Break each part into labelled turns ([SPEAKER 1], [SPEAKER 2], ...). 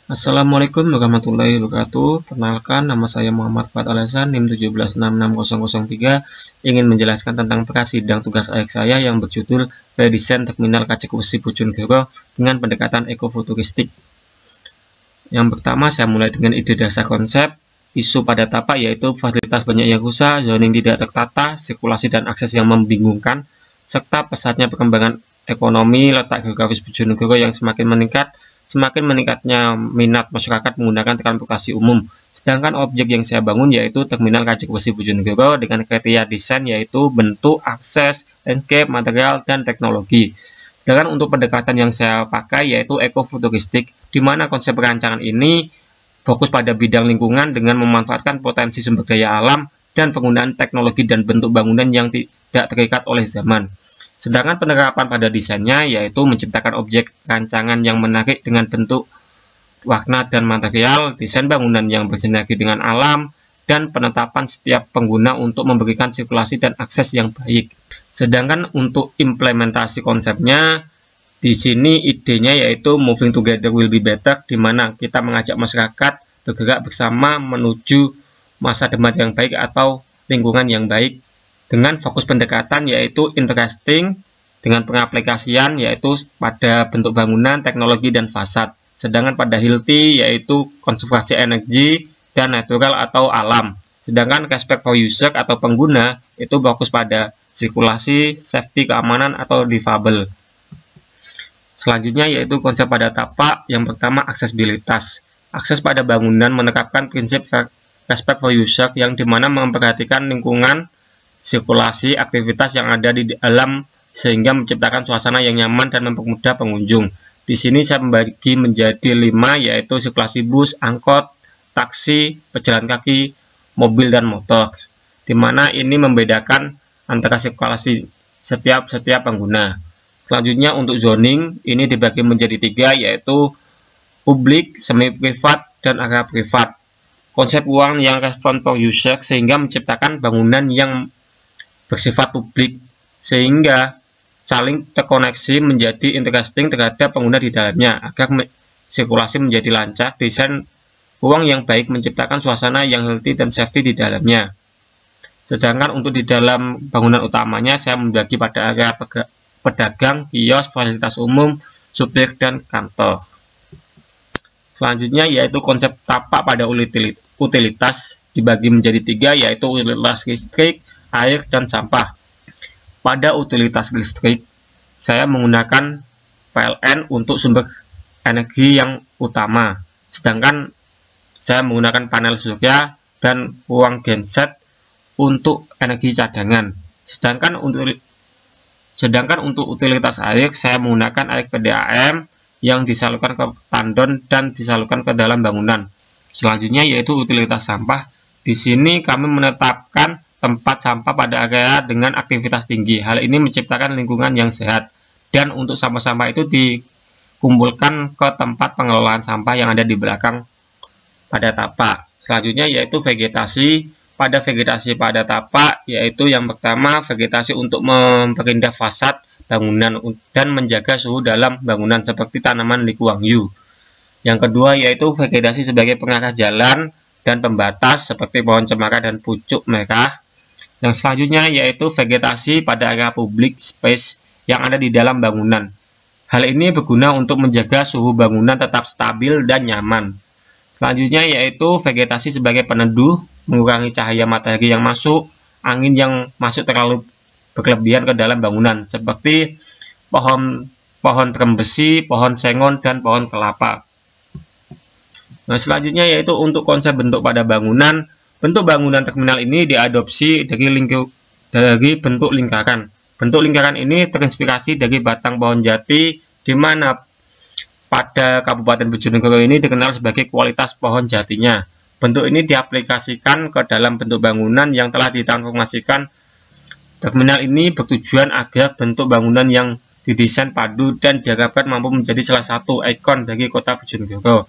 [SPEAKER 1] Assalamualaikum warahmatullahi wabarakatuh. Perkenalkan, nama saya Muhammad Fuad Al-Hasan, NIM 1766003, ingin menjelaskan tentang prasidang tugas akhir saya yang berjudul Redesain Terminal Kacek Wesi Bojonegoro dengan pendekatan ekofuturistik. Yang pertama, saya mulai dengan ide dasar konsep. Isu pada tapak yaitu fasilitas banyak yang rusak, zoning tidak tertata, sirkulasi dan akses yang membingungkan, serta pesatnya perkembangan ekonomi letak geografis Bojonegoro yang semakin meningkatnya minat masyarakat menggunakan transportasi umum. Sedangkan objek yang saya bangun yaitu Terminal Kacek Wesi Bojonegoro dengan kriteria desain yaitu bentuk, akses, landscape, material, dan teknologi. Sedangkan untuk pendekatan yang saya pakai yaitu ekofuturistik, di mana konsep perancangan ini fokus pada bidang lingkungan dengan memanfaatkan potensi sumber daya alam dan penggunaan teknologi dan bentuk bangunan yang tidak terikat oleh zaman. Sedangkan penerapan pada desainnya yaitu menciptakan objek rancangan yang menarik dengan bentuk, warna, dan material, desain bangunan yang bersinergi dengan alam, dan penetapan setiap pengguna untuk memberikan sirkulasi dan akses yang baik. Sedangkan untuk implementasi konsepnya, di sini idenya yaitu moving together will be better, di mana kita mengajak masyarakat bergerak bersama menuju masa depan yang baik atau lingkungan yang baik, dengan fokus pendekatan yaitu interesting, dengan pengaplikasian yaitu pada bentuk bangunan, teknologi, dan fasad. Sedangkan pada healthy yaitu konservasi energi dan natural atau alam. Sedangkan respect for user atau pengguna itu fokus pada sirkulasi, safety, keamanan, atau difabel. Selanjutnya yaitu konsep pada tapak. Yang pertama, aksesibilitas. Akses pada bangunan menerapkan prinsip respect for user yang dimana memperhatikan lingkungan, sirkulasi, aktivitas yang ada di dalam sehingga menciptakan suasana yang nyaman dan mempermudah pengunjung. Di sini saya membagi menjadi 5 yaitu sirkulasi bus, angkot, taksi, pejalan kaki, mobil, dan motor. Di mana ini membedakan antara sirkulasi setiap pengguna. Selanjutnya untuk zoning ini dibagi menjadi 3 yaitu publik, semi privat, dan area privat. Konsep ruang yang respond for user sehingga menciptakan bangunan yang bersifat publik sehingga saling terkoneksi menjadi interesting terhadap pengguna di dalamnya agar sirkulasi menjadi lancar. Desain ruang yang baik menciptakan suasana yang healthy dan safety di dalamnya. Sedangkan untuk di dalam bangunan utamanya saya membagi pada area pedagang, kios, fasilitas umum, supir, dan kantor. Selanjutnya yaitu konsep tapak pada utilitas dibagi menjadi 3 yaitu utilitas listrik, air, dan sampah. Pada utilitas listrik saya menggunakan PLN untuk sumber energi yang utama, sedangkan saya menggunakan panel surya dan ruang genset untuk energi cadangan. Sedangkan untuk utilitas air saya menggunakan air PDAM yang disalurkan ke tandon dan disalurkan ke dalam bangunan. Selanjutnya yaitu utilitas sampah. Di sini kami menetapkan tempat sampah pada area dengan aktivitas tinggi. Hal ini menciptakan lingkungan yang sehat. Dan untuk sampah-sampah itu dikumpulkan ke tempat pengelolaan sampah yang ada di belakang pada tapak. Selanjutnya yaitu vegetasi. Pada vegetasi pada tapak yaitu yang pertama vegetasi untuk memperindah fasad bangunan dan menjaga suhu dalam bangunan seperti tanaman Lee Kuan Yew. Yang kedua yaitu vegetasi sebagai pengarah jalan dan pembatas seperti pohon cemara dan pucuk merah. Yang selanjutnya yaitu vegetasi pada area public space yang ada di dalam bangunan. Hal ini berguna untuk menjaga suhu bangunan tetap stabil dan nyaman. Selanjutnya yaitu vegetasi sebagai peneduh, mengurangi cahaya matahari yang masuk, angin yang masuk terlalu berlebihan ke dalam bangunan, seperti pohon trembesi, pohon sengon, dan pohon kelapa. Nah, selanjutnya yaitu untuk konsep bentuk pada bangunan. Bentuk bangunan terminal ini diadopsi dari bentuk lingkaran. Bentuk lingkaran ini terinspirasi dari batang pohon jati, di mana pada Kabupaten Bojonegoro ini dikenal sebagai kualitas pohon jatinya. Bentuk ini diaplikasikan ke dalam bentuk bangunan yang telah ditransformasikan. Terminal ini bertujuan agar bentuk bangunan yang didesain padu dan diharapkan mampu menjadi salah satu ikon dari kota Bojonegoro.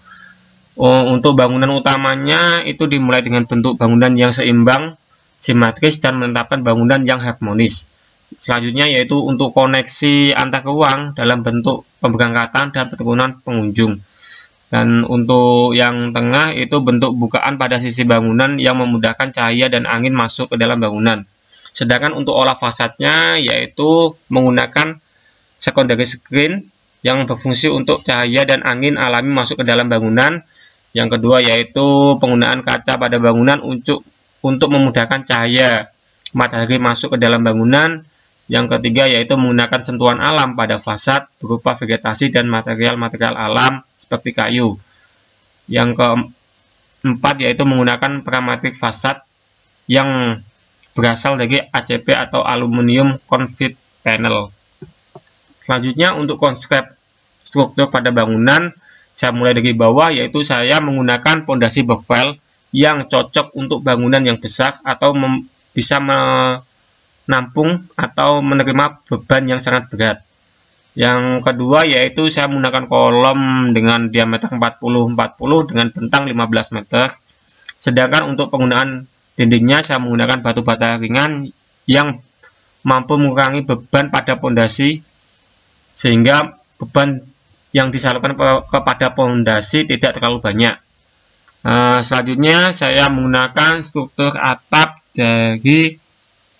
[SPEAKER 1] Untuk bangunan utamanya itu dimulai dengan bentuk bangunan yang seimbang, simetris, dan menetapkan bangunan yang harmonis. Selanjutnya yaitu untuk koneksi antar ruang dalam bentuk pemberangkatan dan perturunan pengunjung. Dan untuk yang tengah itu bentuk bukaan pada sisi bangunan yang memudahkan cahaya dan angin masuk ke dalam bangunan. Sedangkan untuk olah fasadnya yaitu menggunakan secondary screen yang berfungsi untuk cahaya dan angin alami masuk ke dalam bangunan. Yang kedua yaitu penggunaan kaca pada bangunan untuk memudahkan cahaya matahari masuk ke dalam bangunan. Yang ketiga yaitu menggunakan sentuhan alam pada fasad berupa vegetasi dan material-material alam seperti kayu. Yang keempat yaitu menggunakan parametrik fasad yang berasal dari ACP atau aluminium convert panel. Selanjutnya untuk konsep struktur pada bangunan, saya mulai dari bawah yaitu saya menggunakan pondasi profile yang cocok untuk bangunan yang besar atau bisa menampung atau menerima beban yang sangat berat. Yang kedua yaitu saya menggunakan kolom dengan diameter 40-40 dengan bentang 15 meter. Sedangkan untuk penggunaan dindingnya saya menggunakan batu bata ringan yang mampu mengurangi beban pada pondasi sehingga beban yang disalurkan kepada pondasi tidak terlalu banyak. Selanjutnya saya menggunakan struktur atap dari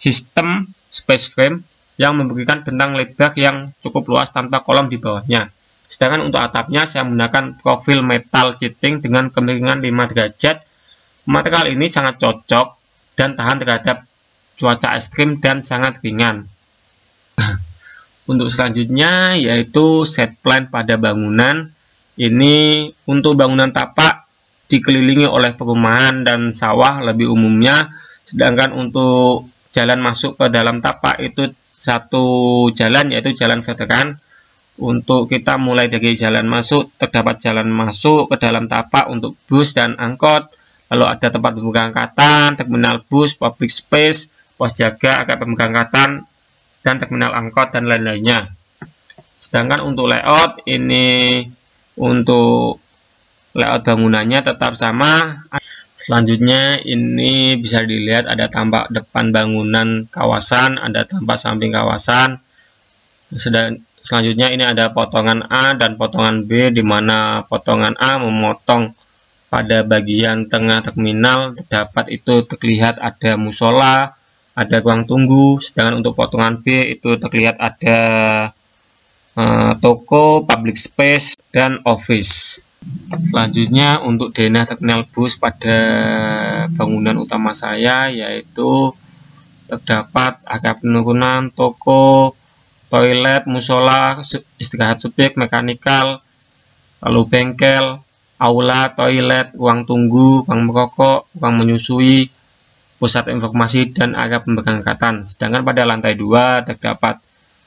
[SPEAKER 1] sistem space frame yang memberikan bentang lebar yang cukup luas tanpa kolom di bawahnya. Sedangkan untuk atapnya saya menggunakan profil metal sheeting dengan kemiringan 5 derajat. Material ini sangat cocok dan tahan terhadap cuaca ekstrim dan sangat ringan. Untuk selanjutnya yaitu set plan pada bangunan. Ini untuk bangunan tapak dikelilingi oleh perumahan dan sawah lebih umumnya. Sedangkan untuk jalan masuk ke dalam tapak itu satu jalan yaitu jalan veteran. Untuk kita mulai dari jalan masuk, terdapat jalan masuk ke dalam tapak untuk bus dan angkot. Lalu ada tempat pemberangkatan, terminal bus, public space, pos jaga, area pemberangkatan, dan terminal angkot dan lain-lainnya. Sedangkan untuk layout ini untuk layout bangunannya tetap sama. Selanjutnya ini bisa dilihat ada tampak depan bangunan kawasan, ada tampak samping kawasan. Selanjutnya ini ada potongan A dan potongan B, di mana potongan A memotong pada bagian tengah terminal, terdapat itu terlihat ada musola, ada ruang tunggu. Sedangkan untuk potongan B itu terlihat ada toko, public space, dan office. Selanjutnya untuk denah terminal bus pada bangunan utama saya yaitu terdapat area penurunan, toko, toilet, musola, istirahat subjek, mekanikal, lalu bengkel, aula, toilet, ruang tunggu, ruang merokok, ruang menyusui, pusat informasi, dan area pemberangkatan. Sedangkan pada lantai 2 terdapat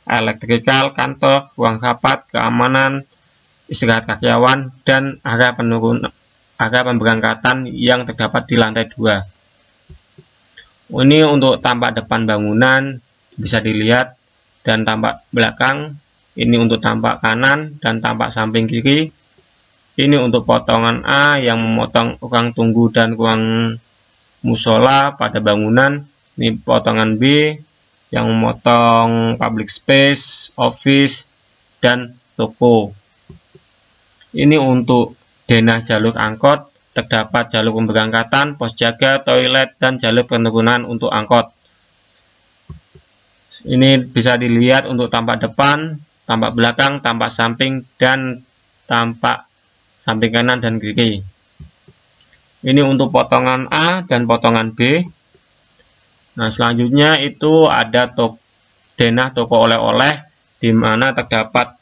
[SPEAKER 1] elektrikal, kantor, ruang rapat, keamanan, istirahat karyawan, dan area pemberangkatan yang terdapat di lantai 2. Ini untuk tampak depan bangunan bisa dilihat, dan tampak belakang. Ini untuk tampak kanan dan tampak samping kiri. Ini untuk potongan A yang memotong ruang tunggu dan ruang musola pada bangunan. Ini potongan B yang memotong public space, office, dan toko. Ini untuk denah jalur angkot, terdapat jalur pemberangkatan, pos jaga, toilet, dan jalur penurunan untuk angkot. Ini bisa dilihat untuk tampak depan, tampak belakang, tampak samping, dan tampak samping kanan dan kiri. Ini untuk potongan A dan potongan B. Nah, selanjutnya itu ada denah toko oleh-oleh, di mana terdapat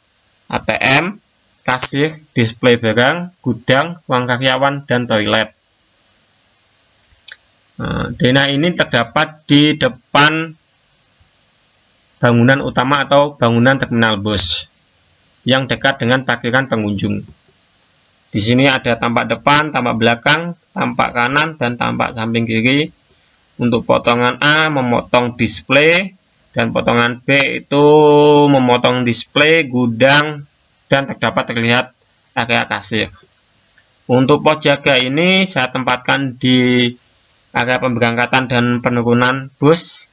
[SPEAKER 1] ATM, kasir, display barang, gudang, ruang karyawan, dan toilet. Nah, denah ini terdapat di depan bangunan utama atau bangunan terminal bus yang dekat dengan parkiran pengunjung. Di sini ada tampak depan, tampak belakang, tampak kanan, dan tampak samping kiri. Untuk potongan A memotong display, dan potongan B itu memotong display, gudang, dan terlihat area kasir. Untuk pos jaga ini saya tempatkan di area pemberangkatan dan penurunan bus,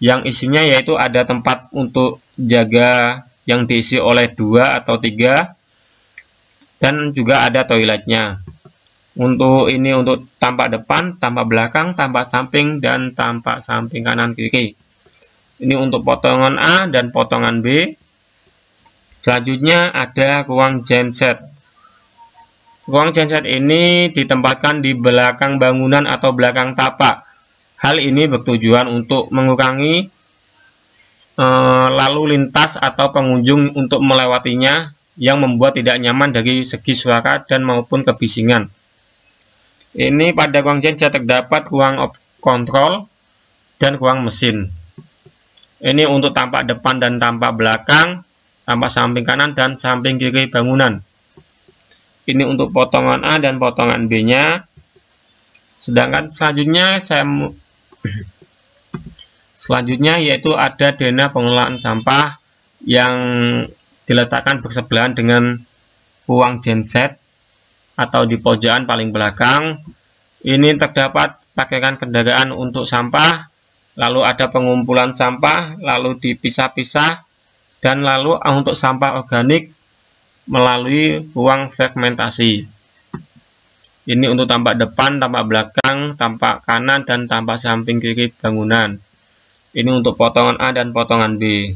[SPEAKER 1] yang isinya yaitu ada tempat untuk jaga yang diisi oleh 2 atau 3, dan juga ada toiletnya. Untuk ini untuk tampak depan, tampak belakang, tampak samping, dan tampak samping kanan kiri. Ini untuk potongan A dan potongan B. Selanjutnya ada ruang genset. Ruang genset ini ditempatkan di belakang bangunan atau belakang tapak. Hal ini bertujuan untuk mengurangi lalu lintas atau pengunjung untuk melewatinya yang membuat tidak nyaman dari segi suara dan maupun kebisingan. Ini pada ruang genset terdapat ruang kontrol dan ruang mesin. Ini untuk tampak depan dan tampak belakang, tampak samping kanan dan samping kiri bangunan. Ini untuk potongan A dan potongan B-nya. Sedangkan selanjutnya yaitu ada dena pengelolaan sampah yang diletakkan bersebelahan dengan ruang genset atau di pojokan paling belakang. Ini terdapat parkiran kendaraan untuk sampah, lalu ada pengumpulan sampah, lalu dipisah-pisah, dan lalu untuk sampah organik melalui ruang fragmentasi. Ini untuk tampak depan, tampak belakang, tampak kanan, dan tampak samping kiri bangunan. Ini untuk potongan A dan potongan B.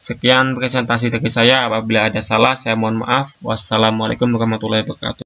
[SPEAKER 1] Sekian presentasi dari saya. Apabila ada salah, saya mohon maaf. Wassalamualaikum warahmatullahi wabarakatuh.